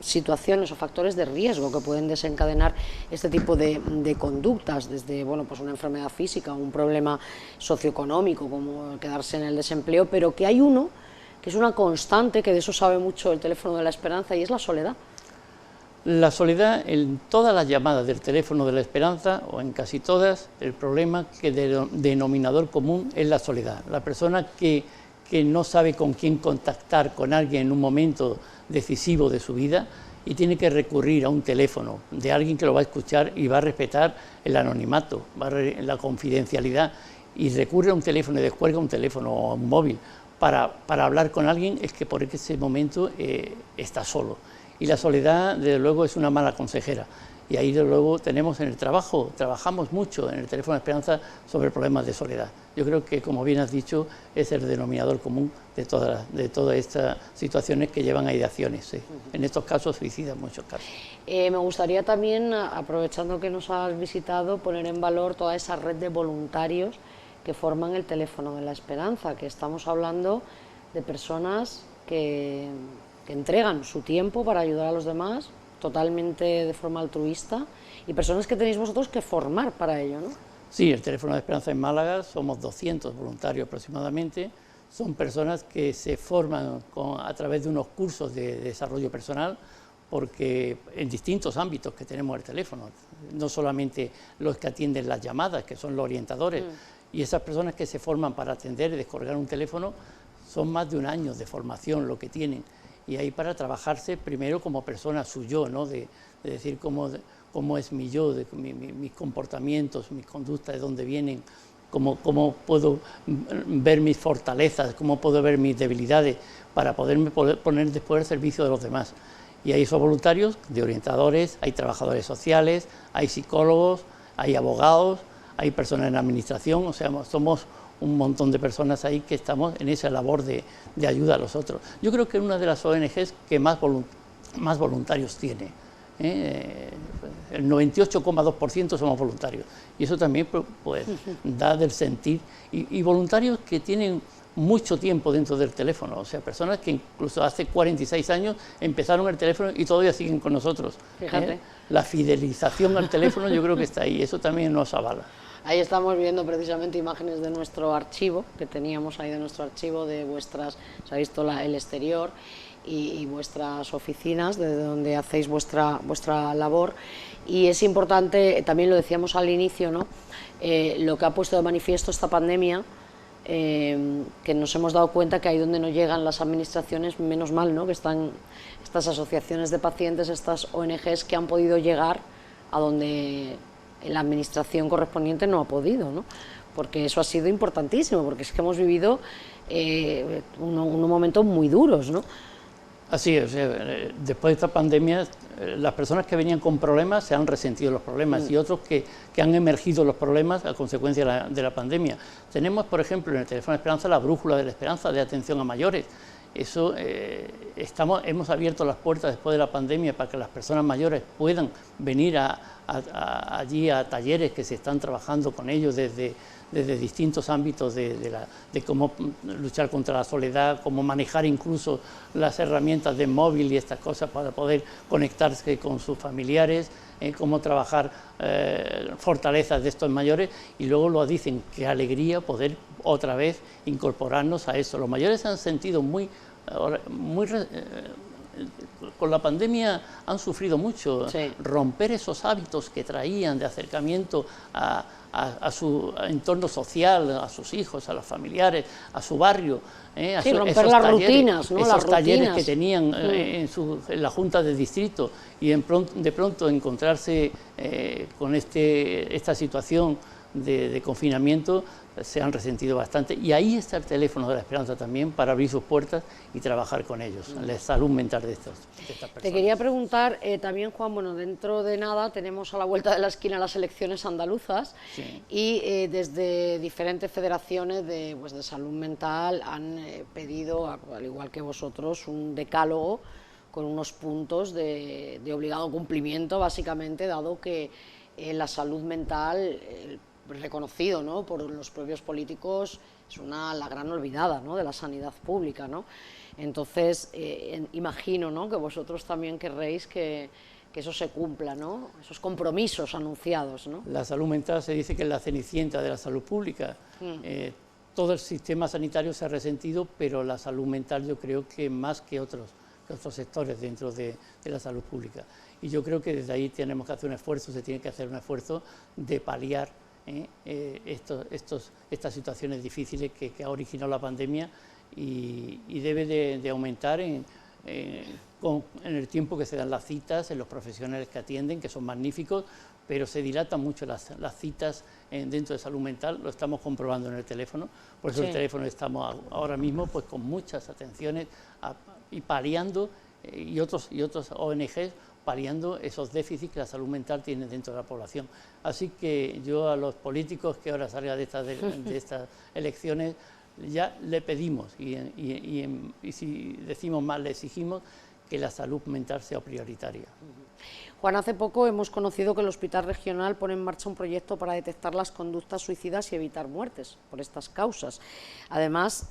situaciones o factores de riesgo que pueden desencadenar este tipo de conductas, desde bueno, pues una enfermedad física o un problema socioeconómico como quedarse en el desempleo, pero que hay uno que es una constante, que de eso sabe mucho el teléfono de la esperanza, y es la soledad. La soledad, en todas las llamadas del teléfono de la esperanza, o en casi todas, el problema que denominador común es la soledad. La persona que no sabe con quién contactar con alguien en un momento decisivo de su vida y tiene que recurrir a un teléfono de alguien que lo va a escuchar y va a respetar el anonimato, la confidencialidad, y recurre a un teléfono y descuelga un teléfono o un móvil para hablar con alguien, es que por ese momento está solo. Y la soledad, desde luego, es una mala consejera. Y ahí, desde luego, tenemos en el trabajo, trabajamos mucho en el teléfono de esperanza sobre problemas de soledad. Yo creo que, como bien has dicho, es el denominador común de todas estas situaciones que llevan a ideaciones, ¿sí? En estos casos, suicidas, en muchos casos. Me gustaría también, aprovechando que nos has visitado, poner en valor toda esa red de voluntarios que forman el teléfono de la esperanza, que estamos hablando de personas que entregan su tiempo para ayudar a los demás, totalmente de forma altruista, y personas que tenéis vosotros que formar para ello, ¿no? Sí, el teléfono de esperanza en Málaga, somos 200 voluntarios aproximadamente, son personas que se forman a través de unos cursos de desarrollo personal, porque en distintos ámbitos que tenemos el teléfono, no solamente los que atienden las llamadas, que son los orientadores, y esas personas que se forman para atender y descargar un teléfono, son más de un año de formación lo que tienen, y ahí para trabajarse primero como persona, su yo, ¿no? de decir cómo es mi yo, mis comportamientos, mis conductas, de dónde vienen, cómo puedo ver mis fortalezas, cómo puedo ver mis debilidades, para poderme poner después al servicio de los demás. Y hay esos voluntarios de orientadores, hay trabajadores sociales, hay psicólogos, hay abogados, hay personas en la administración, o sea, somos un montón de personas ahí que estamos en esa labor de ayuda a los otros. Yo creo que es una de las ONGs que más voluntarios tiene. El 98,2% somos voluntarios, y eso también pues, da del sentir, y voluntarios que tienen mucho tiempo dentro del teléfono, o sea, personas que incluso hace 46 años empezaron el teléfono y todavía siguen con nosotros. Fíjate. La fidelización al teléfono yo creo que está ahí, eso también nos avala. Ahí estamos viendo precisamente imágenes de nuestro archivo, que teníamos ahí de nuestro archivo, de vuestras, se ha visto el exterior y vuestras oficinas, de donde hacéis vuestra labor, y es importante, también lo decíamos al inicio, ¿no? Lo que ha puesto de manifiesto esta pandemia, que nos hemos dado cuenta que ahí donde no llegan las administraciones, menos mal, ¿no? Que están estas asociaciones de pacientes, estas ONGs que han podido llegar a donde la administración correspondiente no ha podido, ¿no? Porque eso ha sido importantísimo, porque es que hemos vivido unos momentos muy duros, ¿no? Así es, después de esta pandemia, las personas que venían con problemas se han resentido los problemas, y otros que han emergido los problemas a consecuencia de la pandemia. Tenemos, por ejemplo, en el teléfono de Esperanza la brújula de la esperanza de atención a mayores. Eso, hemos abierto las puertas después de la pandemia para que las personas mayores puedan venir allí a talleres que se están trabajando con ellos desde distintos ámbitos de cómo luchar contra la soledad, cómo manejar incluso las herramientas de móvil y estas cosas para poder conectarse con sus familiares, cómo trabajar fortalezas de estos mayores, y luego lo dicen, qué alegría poder otra vez incorporarnos a eso. Los mayores se han sentido con la pandemia han sufrido mucho, sí. Romper esos hábitos que traían de acercamiento a su entorno social, a sus hijos, a los familiares, a su barrio, sí, romper las rutinas, ¿no? Esos talleres que tenían en la Junta de Distrito, y de pronto encontrarse con esta situación de confinamiento se han resentido bastante, y ahí está el teléfono de la esperanza también para abrir sus puertas y trabajar con ellos, la salud mental de estas personas. Te quería preguntar también, Juan, bueno, dentro de nada tenemos a la vuelta de la esquina las elecciones andaluzas, sí, y desde diferentes federaciones de salud mental han pedido, al igual que vosotros, un decálogo con unos puntos de obligado cumplimiento, básicamente, dado que la salud mental, reconocido, ¿no?, por los propios políticos, es la gran olvidada, ¿no?, de la sanidad pública, ¿no? Entonces, imagino, ¿no?, que vosotros también querréis que eso se cumpla, ¿no?, esos compromisos anunciados, ¿no? La salud mental se dice que es la cenicienta de la salud pública. Todo el sistema sanitario se ha resentido, pero la salud mental yo creo que más que otros sectores dentro de la salud pública. Y yo creo que desde ahí tenemos que hacer un esfuerzo, se tiene que hacer un esfuerzo de paliar estas situaciones difíciles que ha originado la pandemia, y debe de aumentar en el tiempo que se dan las citas, en los profesionales que atienden, que son magníficos, pero se dilatan mucho las citas dentro de salud mental, lo estamos comprobando en el teléfono, por eso sí, el teléfono estamos ahora mismo pues con muchas atenciones y paliando, y otros ONGs paliando esos déficits que la salud mental tiene dentro de la población. Así que yo a los políticos que ahora salgan de estas elecciones ya le pedimos, y si decimos más, le exigimos que la salud mental sea prioritaria. Juan, hace poco hemos conocido que el Hospital Regional pone en marcha un proyecto para detectar las conductas suicidas y evitar muertes por estas causas. Además,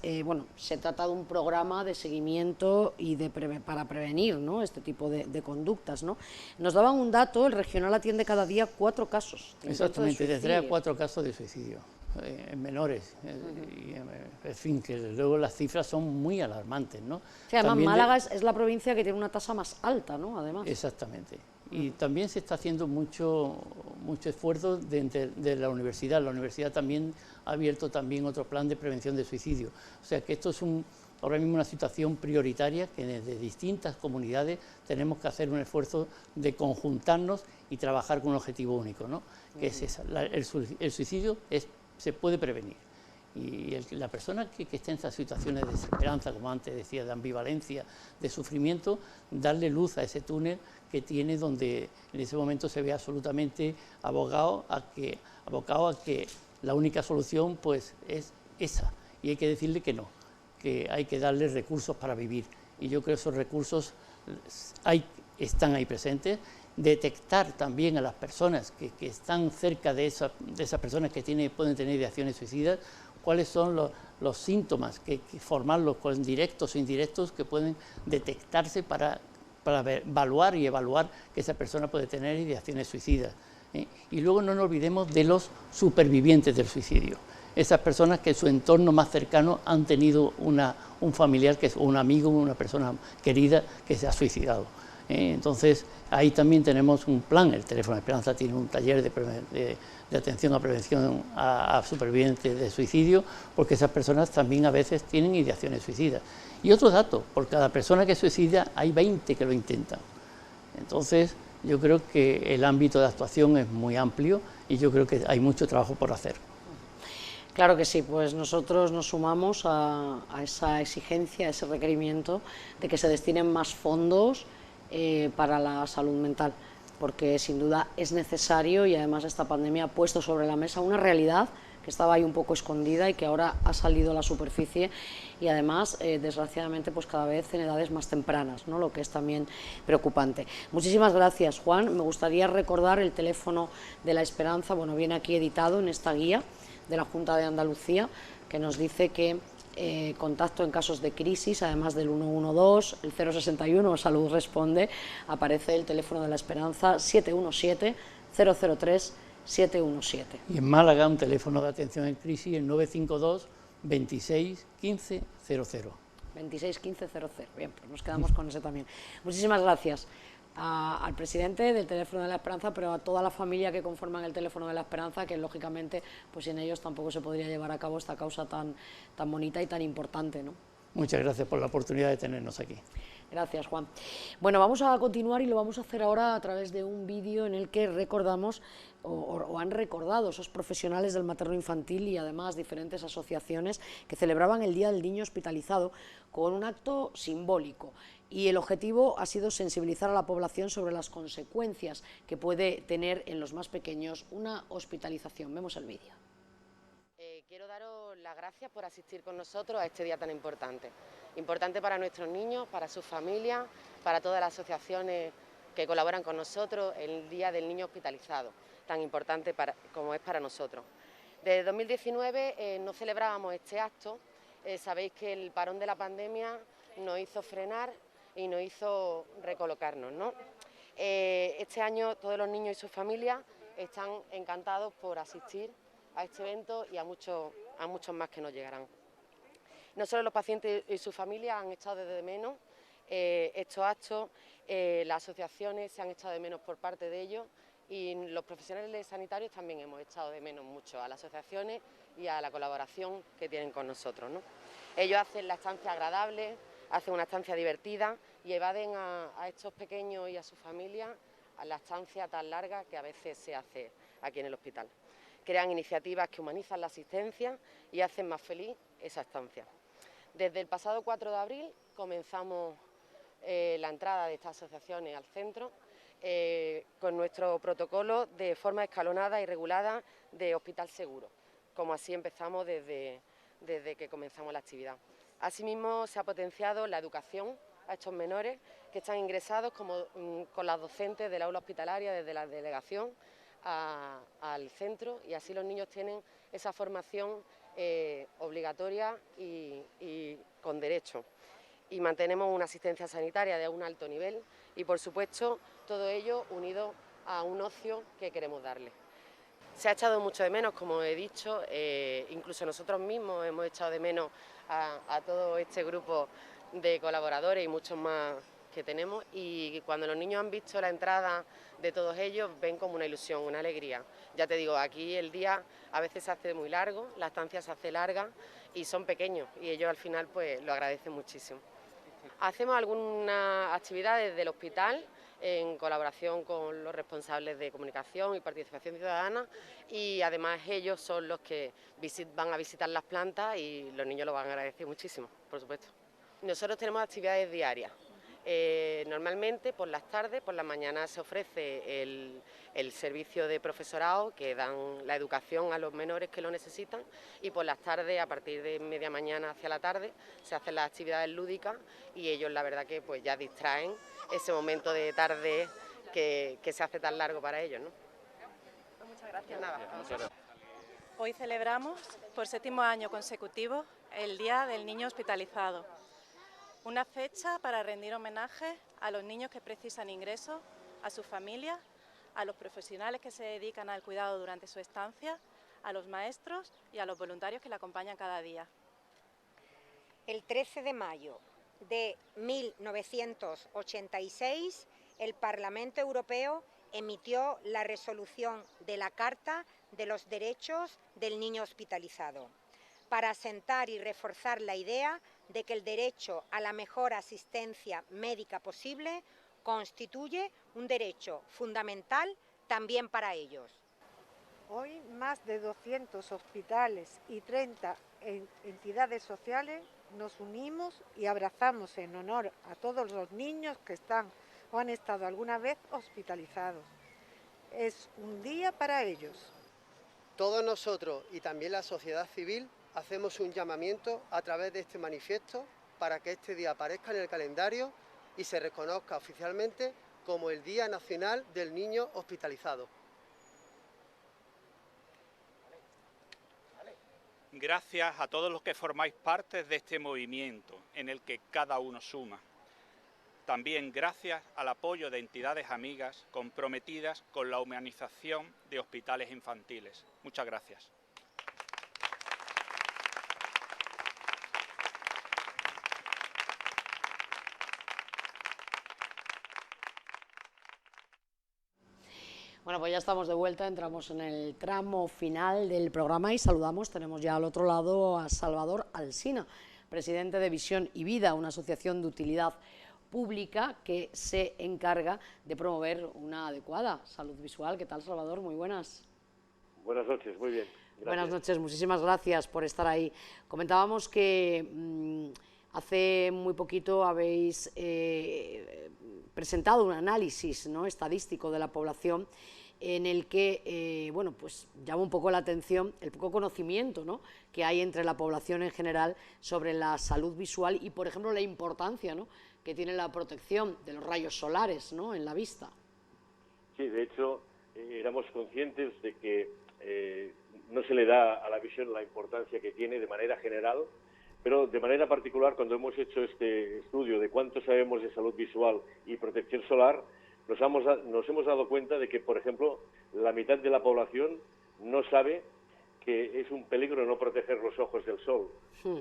se trata de un programa de seguimiento y para prevenir, ¿no?, este tipo de conductas, ¿no? Nos daban un dato, el Regional atiende cada día 4 casos. Exactamente, de 3 a 4 casos de suicidio. En menores, en fin, que luego las cifras son muy alarmantes, ¿no? Sí, además Málaga es la provincia que tiene una tasa más alta, ¿no?, además. Exactamente, y también se está haciendo mucho esfuerzo de la universidad. La universidad también ha abierto también otro plan de prevención de suicidio, o sea que esto es ahora mismo una situación prioritaria que desde distintas comunidades tenemos que hacer un esfuerzo de conjuntarnos y trabajar con un objetivo único, ¿no?, que es esa, el suicidio se puede prevenir, y la persona que esté en estas situaciones de desesperanza, como antes decía, de ambivalencia, de sufrimiento, darle luz a ese túnel que tiene, donde en ese momento se ve absolutamente abocado a que la única solución pues es esa, y hay que decirle que no, que hay que darle recursos para vivir, y yo creo que esos recursos están ahí presentes. Detectar también a las personas que están cerca de esas personas que pueden tener ideaciones suicidas, cuáles son los síntomas, que formarlos con directos o indirectos, que pueden detectarse para evaluar que esa persona puede tener ideaciones suicidas. Y luego no nos olvidemos de los supervivientes del suicidio, esas personas que en su entorno más cercano han tenido un familiar, o un amigo, una persona querida que se ha suicidado. Entonces, ahí también tenemos un plan. El Teléfono de Esperanza tiene un taller de atención a prevención a supervivientes de suicidio, porque esas personas también a veces tienen ideaciones suicidas. Y otro dato, por cada persona que suicida hay 20 que lo intentan. Entonces, yo creo que el ámbito de actuación es muy amplio y yo creo que hay mucho trabajo por hacer. Claro que sí, pues nosotros nos sumamos a esa exigencia, a ese requerimiento de que se destinen más fondos para la salud mental, porque sin duda es necesario, y además esta pandemia ha puesto sobre la mesa una realidad que estaba ahí un poco escondida y que ahora ha salido a la superficie, y además desgraciadamente pues cada vez en edades más tempranas, ¿no?, lo que es también preocupante. Muchísimas gracias, Juan. Me gustaría recordar el teléfono de la Esperanza, viene aquí editado en esta guía de la Junta de Andalucía, que nos dice que contacto en casos de crisis, además del 112, el 061, Salud Responde, aparece el teléfono de la Esperanza 717-003-717. Y en Málaga un teléfono de atención en crisis, el 952 26 15 00. 26 15 00, bien, pues nos quedamos con ese también. Muchísimas gracias al presidente del Teléfono de la Esperanza, pero a toda la familia que conforman el Teléfono de la Esperanza, que lógicamente pues sin ellos tampoco se podría llevar a cabo esta causa tan bonita y tan importante, ¿no? Muchas gracias por la oportunidad de tenernos aquí. Gracias, Juan. Bueno, vamos a continuar y lo vamos a hacer ahora a través de un vídeo en el que recordamos o han recordado esos profesionales del materno-infantil y además diferentes asociaciones que celebraban el Día del Niño Hospitalizado con un acto simbólico. Y el objetivo ha sido sensibilizar a la población sobre las consecuencias que puede tener en los más pequeños una hospitalización. Vemos el vídeo. Quiero daros las gracias por asistir con nosotros a este día tan importante. Importante para nuestros niños, para sus familias, para todas las asociaciones que colaboran con nosotros, el Día del Niño Hospitalizado, tan importante como es para nosotros. Desde 2019 no celebrábamos este acto, sabéis que el parón de la pandemia nos hizo frenar y nos hizo recolocarnos, ¿no? Este año todos los niños y sus familias están encantados por asistir a este evento y a muchos más que nos llegarán. No solo los pacientes y sus familias han echado de menos estos actos, las asociaciones se han echado de menos por parte de ellos y los profesionales sanitarios también hemos echado de menos mucho a las asociaciones y a la colaboración que tienen con nosotros, ¿no? Ellos hacen la estancia agradable, hacen una estancia divertida y evaden a estos pequeños y a sus familias a la estancia tan larga que a veces se hace aquí en el hospital. Crean iniciativas que humanizan la asistencia y hacen más feliz esa estancia. Desde el pasado 4 de abril comenzamos la entrada de estas asociaciones al centro con nuestro protocolo de forma escalonada y regulada de hospital seguro, como así empezamos desde que comenzamos la actividad. Asimismo, se ha potenciado la educación a estos menores que están ingresados con las docentes del aula hospitalaria desde la delegación al centro y así los niños tienen esa formación obligatoria y con derecho. Y mantenemos una asistencia sanitaria de un alto nivel y, por supuesto, todo ello unido a un ocio que queremos darle. Se ha echado mucho de menos, como he dicho, incluso nosotros mismos hemos echado de menos a todo este grupo de colaboradores y muchos más que tenemos, y cuando los niños han visto la entrada de todos ellos ven como una ilusión, una alegría. Ya te digo, aquí el día a veces se hace muy largo, la estancia se hace larga y son pequeños y ellos al final pues lo agradecen muchísimo. Hacemos algunas actividades del hospital en colaboración con los responsables de comunicación y participación ciudadana y además ellos son los que van a visitar las plantas y los niños lo van a agradecer muchísimo, por supuesto. Nosotros tenemos actividades diarias. Normalmente por las tardes, por la mañana se ofrece el servicio de profesorado que dan la educación a los menores que lo necesitan y por las tardes, a partir de media mañana hacia la tarde, se hacen las actividades lúdicas y ellos la verdad que pues ya distraen ese momento de tarde que se hace tan largo para ellos, ¿no? Muchas gracias. Nada. Hoy celebramos por 7º año consecutivo el Día del Niño Hospitalizado. Una fecha para rendir homenaje a los niños que precisan ingresos, a sus familias, a los profesionales que se dedican al cuidado durante su estancia, a los maestros y a los voluntarios que le acompañan cada día. El 13 de mayo de 1986, el Parlamento Europeo emitió la resolución de la Carta de los Derechos del Niño Hospitalizado, para asentar y reforzar la idea de que el derecho a la mejor asistencia médica posible constituye un derecho fundamental también para ellos. Hoy más de 200 hospitales y 30 entidades sociales nos unimos y abrazamos en honor a todos los niños que están o han estado alguna vez hospitalizados. Es un día para ellos. Todos nosotros y también la sociedad civil hacemos un llamamiento a través de este manifiesto para que este día aparezca en el calendario y se reconozca oficialmente como el Día Nacional del Niño Hospitalizado. Gracias a todos los que formáis parte de este movimiento en el que cada uno suma. También gracias al apoyo de entidades amigas comprometidas con la humanización de hospitales infantiles. Muchas gracias. Bueno, pues ya estamos de vuelta, entramos en el tramo final del programa y saludamos, tenemos ya al otro lado a Salvador Alsina, presidente de Visión y Vida, una asociación de utilidad pública que se encarga de promover una adecuada salud visual. ¿Qué tal, Salvador? Muy buenas. Buenas noches, muy bien. Gracias. Buenas noches, muchísimas gracias por estar ahí. Comentábamos que hace muy poquito habéis presentado un análisis, ¿no?, estadístico de la población en el que bueno, pues llama un poco la atención el poco conocimiento, ¿no?, que hay entre la población en general sobre la salud visual y, por ejemplo, la importancia, ¿no?, que tiene la protección de los rayos solares, ¿no?, en la vista. Sí, de hecho, éramos conscientes de que no se le da a la visión la importancia que tiene de manera general, pero de manera particular, cuando hemos hecho este estudio de cuánto sabemos de salud visual y protección solar, nos hemos dado cuenta de que, por ejemplo, la mitad de la población no sabe que es un peligro no proteger los ojos del sol,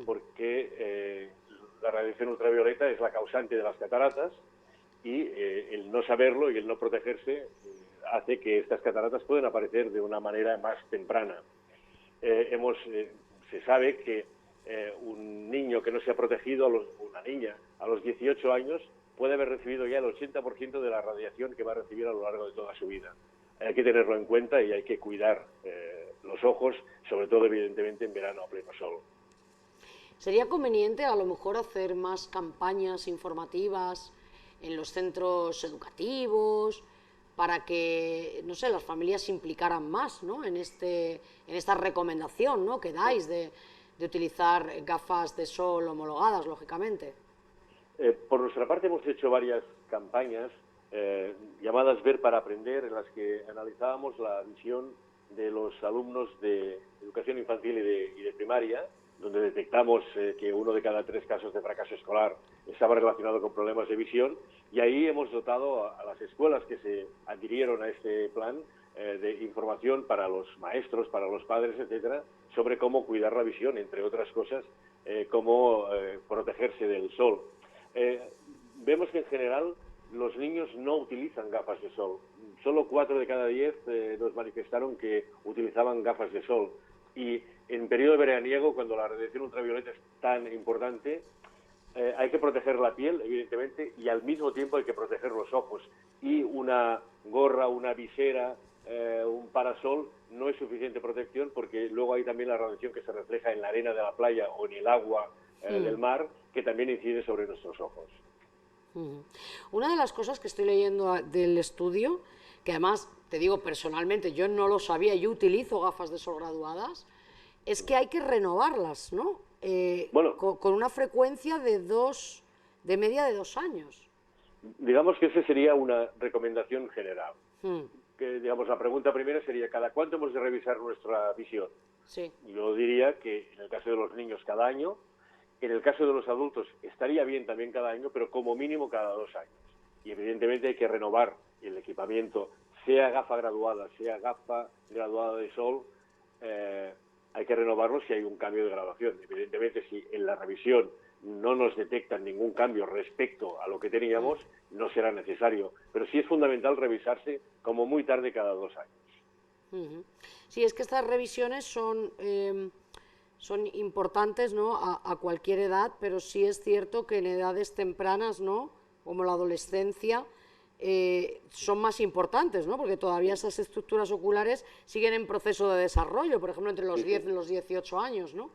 porque la radiación ultravioleta es la causante de las cataratas y el no saberlo y el no protegerse hace que estas cataratas puedan aparecer de una manera más temprana. Se sabe que un niño que no se ha protegido, una niña, a los 18 años, puede haber recibido ya el 80% de la radiación que va a recibir a lo largo de toda su vida. Hay que tenerlo en cuenta y hay que cuidar los ojos, sobre todo, evidentemente, en verano a pleno sol. ¿Sería conveniente a lo mejor hacer más campañas informativas en los centros educativos para que, no sé, las familias se implicaran más, ¿no?, en esta recomendación, ¿no?, que dais de utilizar gafas de sol homologadas, lógicamente? Por nuestra parte hemos hecho varias campañas llamadas Ver para Aprender, en las que analizábamos la visión de los alumnos de educación infantil y de primaria, donde detectamos que 1 de cada 3 casos de fracaso escolar estaba relacionado con problemas de visión, y ahí hemos dotado a las escuelas que se adhirieron a este plan de información para los maestros, para los padres, etcétera, sobre cómo cuidar la visión, entre otras cosas, cómo protegerse del sol. Vemos que en general los niños no utilizan gafas de sol. Solo 4 de cada 10 nos manifestaron que utilizaban gafas de sol. Y en periodo veraniego, cuando la radiación ultravioleta es tan importante, hay que proteger la piel, evidentemente, y al mismo tiempo hay que proteger los ojos. Y una gorra, una visera, un parasol no es suficiente protección, porque luego hay también la radiación que se refleja en la arena de la playa o en el agua del mar, que también incide sobre nuestros ojos. Una de las cosas que estoy leyendo del estudio, que además, te digo personalmente, yo no lo sabía, yo utilizo gafas de sol graduadas, es que hay que renovarlas, ¿no? Bueno, con una frecuencia de media de 2 años. Digamos que esa sería una recomendación general. Que, digamos, la pregunta primera sería, ¿cada cuánto hemos de revisar nuestra visión? Sí. Yo diría que en el caso de los niños cada año, en el caso de los adultos estaría bien también cada año, pero como mínimo cada 2 años. Y evidentemente hay que renovar el equipamiento, sea gafa graduada, sea gafa graduada de sol, hay que renovarlo si hay un cambio de graduación. Evidentemente, si en la revisión no nos detectan ningún cambio respecto a lo que teníamos, no será necesario. Pero sí es fundamental revisarse como muy tarde cada 2 años. Sí, es que estas revisiones son importantes, ¿no?, a cualquier edad, pero sí es cierto que en edades tempranas, ¿no?, como la adolescencia, son más importantes, ¿no?, porque todavía esas estructuras oculares siguen en proceso de desarrollo, por ejemplo, entre los 10 y los 18 años, ¿no?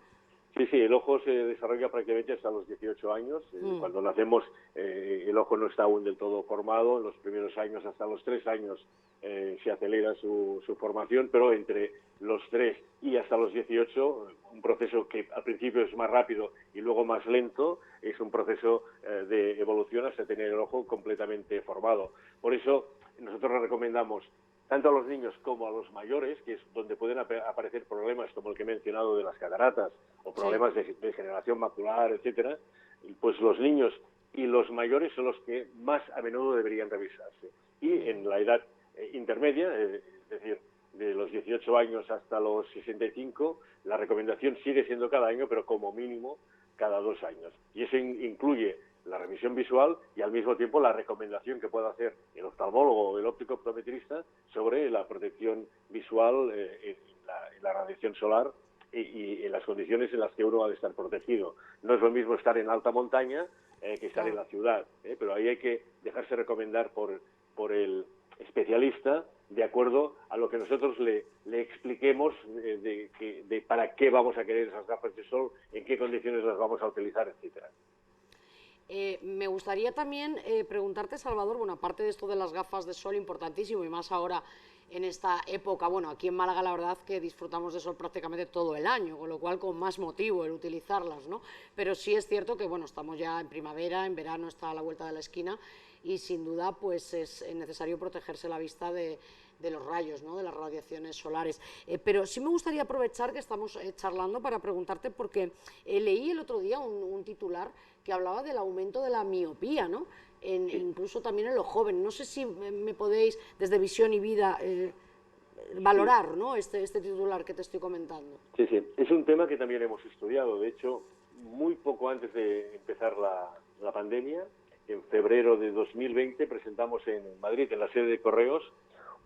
Sí, el ojo se desarrolla prácticamente hasta los 18 años. Cuando nacemos, el ojo no está aún del todo formado. En los primeros años, hasta los 3 años, se acelera su formación, pero entre los 3 y hasta los 18, un proceso que al principio es más rápido y luego más lento, es un proceso de evolución hasta tener el ojo completamente formado. Por eso, nosotros le recomendamos tanto a los niños como a los mayores, que es donde pueden aparecer problemas como el que he mencionado de las cataratas o problemas de degeneración macular, etcétera, pues los niños y los mayores son los que más a menudo deberían revisarse. Y en la edad intermedia, es decir, de los 18 años hasta los 65, la recomendación sigue siendo cada año, pero como mínimo cada 2 años. Y eso incluye la revisión visual y al mismo tiempo la recomendación que pueda hacer el oftalmólogo o el óptico optometrista sobre la protección visual en la radiación solar y en las condiciones en las que uno ha de estar protegido. No es lo mismo estar en alta montaña que estar en la ciudad, pero ahí hay que dejarse recomendar por el especialista de acuerdo a lo que nosotros le expliquemos de para qué vamos a querer esas gafas de sol, en qué condiciones las vamos a utilizar, etcétera. Me gustaría también preguntarte, Salvador, bueno, aparte de esto de las gafas de sol, importantísimo, y más ahora en esta época, bueno, aquí en Málaga la verdad que disfrutamos de sol prácticamente todo el año, con lo cual con más motivo el utilizarlas, ¿no? Pero sí es cierto que, bueno, estamos ya en primavera, en verano está a la vuelta de la esquina y sin duda pues es necesario protegerse la vista de los rayos, ¿no?, de las radiaciones solares. Pero sí me gustaría aprovechar que estamos charlando para preguntarte, porque leí el otro día un titular que hablaba del aumento de la miopía, ¿no?, incluso también en los jóvenes. No sé si me podéis, desde Visión y Vida, valorar, ¿no?, este titular que te estoy comentando. Sí, sí, es un tema que también hemos estudiado. De hecho, muy poco antes de empezar la pandemia, en febrero de 2020, presentamos en Madrid, en la sede de Correos,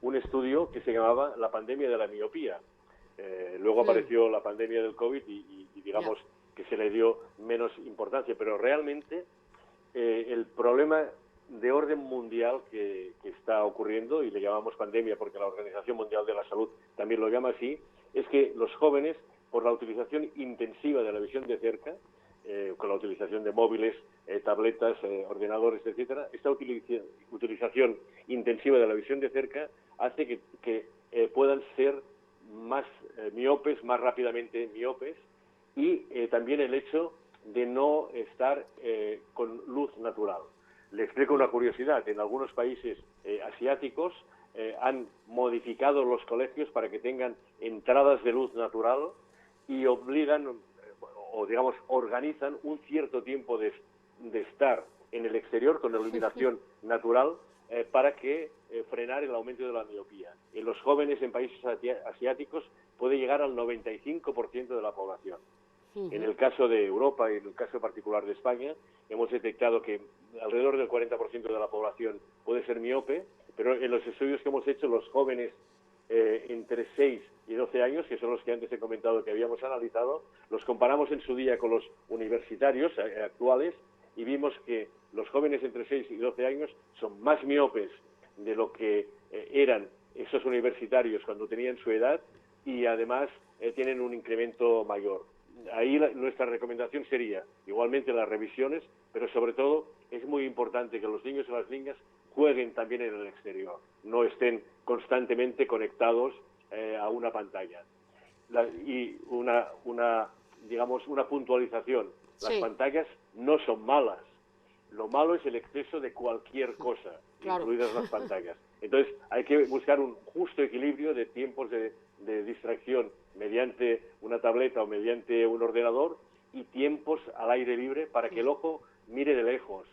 un estudio que se llamaba La pandemia de la miopía. Luego apareció la pandemia del COVID y digamos que se le dio menos importancia, pero realmente el problema de orden mundial que está ocurriendo, y le llamamos pandemia porque la Organización Mundial de la Salud también lo llama así, es que los jóvenes, por la utilización intensiva de la visión de cerca, con la utilización de móviles, tabletas, ordenadores, etcétera, esta utilización intensiva de la visión de cerca hace que puedan ser más miopes, más rápidamente miopes, y también el hecho de no estar con luz natural. Le explico una curiosidad. En algunos países asiáticos han modificado los colegios para que tengan entradas de luz natural y obligan, o digamos, organizan un cierto tiempo de estar en el exterior con iluminación natural para que frenar el aumento de la miopía. En los jóvenes en países asiáticos puede llegar al 95% de la población. En el caso de Europa y en el caso particular de España, hemos detectado que alrededor del 40% de la población puede ser miope, pero en los estudios que hemos hecho, los jóvenes entre 6 y 12 años, que son los que antes he comentado que habíamos analizado, los comparamos en su día con los universitarios actuales y vimos que los jóvenes entre 6 y 12 años son más miopes de lo que eran esos universitarios cuando tenían su edad y además tienen un incremento mayor. Ahí nuestra recomendación sería igualmente las revisiones, pero sobre todo es muy importante que los niños y las niñas jueguen también en el exterior, no estén constantemente conectados a una pantalla. Y una puntualización, las pantallas no son malas, lo malo es el exceso de cualquier cosa, incluidas las pantallas. Entonces hay que buscar un justo equilibrio de tiempos de distracción mediante una tableta o mediante un ordenador y tiempos al aire libre para que el ojo mire de lejos.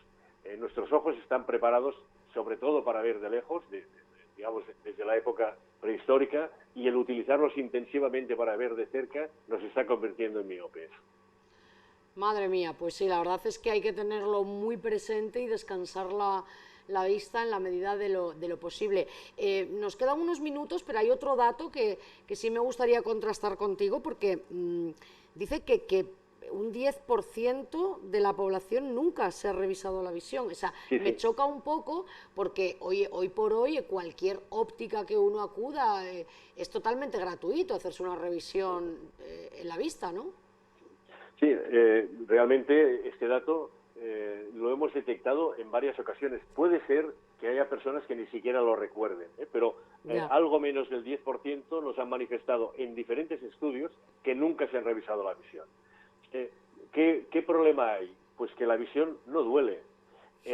Nuestros ojos están preparados sobre todo para ver de lejos, digamos desde la época prehistórica, y el utilizarlos intensivamente para ver de cerca nos está convirtiendo en miopes. Madre mía, pues sí, la verdad es que hay que tenerlo muy presente y descansar la vista en la medida de lo posible. Nos quedan unos minutos, pero hay otro dato que sí me gustaría contrastar contigo, porque dice que un 10% de la población nunca se ha revisado la visión. O sea, me choca un poco porque hoy por hoy cualquier óptica que uno acuda es totalmente gratuito hacerse una revisión en la vista, ¿no? Sí, realmente este dato lo hemos detectado en varias ocasiones. Puede ser que haya personas que ni siquiera lo recuerden, pero algo menos del 10% nos han manifestado en diferentes estudios que nunca se han revisado la visión. ¿Qué problema hay? Pues que la visión no duele.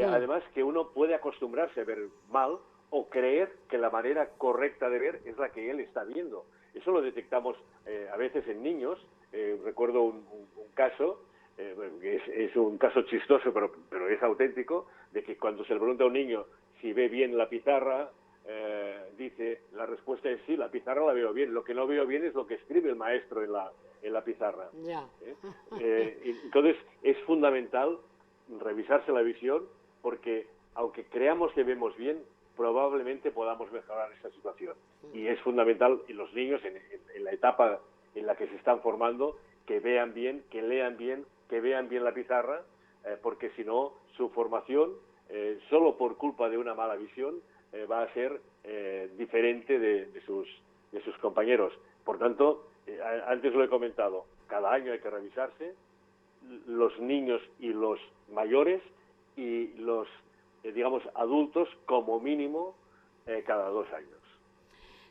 Además que uno puede acostumbrarse a ver mal o creer que la manera correcta de ver es la que él está viendo. Eso lo detectamos a veces en niños. Recuerdo un caso, que es un caso chistoso, pero es auténtico, de que cuando se le pregunta a un niño si ve bien la pizarra, dice, la respuesta es sí, la pizarra la veo bien, lo que no veo bien es lo que escribe el maestro en la pizarra. Entonces es fundamental revisarse la visión, porque aunque creamos que vemos bien, probablemente podamos mejorar esta situación. Y es fundamental en los niños, en la etapa en la que se están formando, que vean bien, que lean bien, que vean bien la pizarra, porque si no, su formación, solo por culpa de una mala visión, va a ser diferente de sus compañeros. Por tanto, antes lo he comentado, cada año hay que revisarse, los niños y los mayores y los, digamos, adultos como mínimo cada 2 años.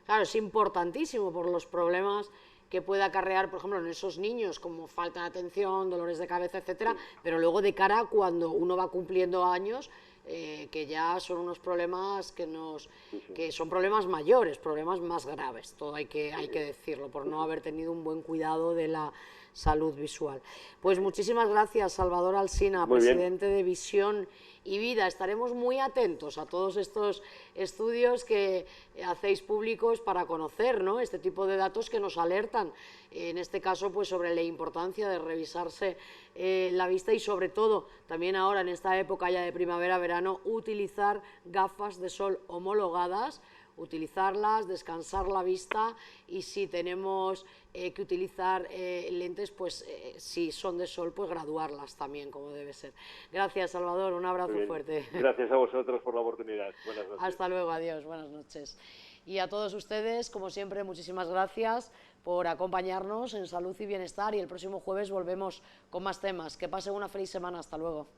Claro, es importantísimo por los problemas que puede acarrear, por ejemplo, en esos niños, como falta de atención, dolores de cabeza, etcétera, pero luego de cara a cuando uno va cumpliendo años, que ya son unos problemas que son problemas mayores, problemas más graves, todo hay que decirlo, por no haber tenido un buen cuidado de la salud visual. Pues muchísimas gracias, Salvador Alsina, presidente de Visión y Vida. Estaremos muy atentos a todos estos estudios que hacéis públicos para conocer, ¿no?, este tipo de datos que nos alertan, en este caso, pues sobre la importancia de revisarse la vista y, sobre todo, también ahora en esta época ya de primavera-verano, utilizar gafas de sol homologadas, utilizarlas, descansar la vista, y si tenemos que utilizar lentes, pues si son de sol, pues graduarlas también, como debe ser. Gracias, Salvador, un abrazo fuerte. Gracias a vosotros por la oportunidad. Buenas noches. Hasta luego, adiós, buenas noches. Y a todos ustedes, como siempre, muchísimas gracias por acompañarnos en Salud y Bienestar, y el próximo jueves volvemos con más temas. Que pasen una feliz semana, hasta luego.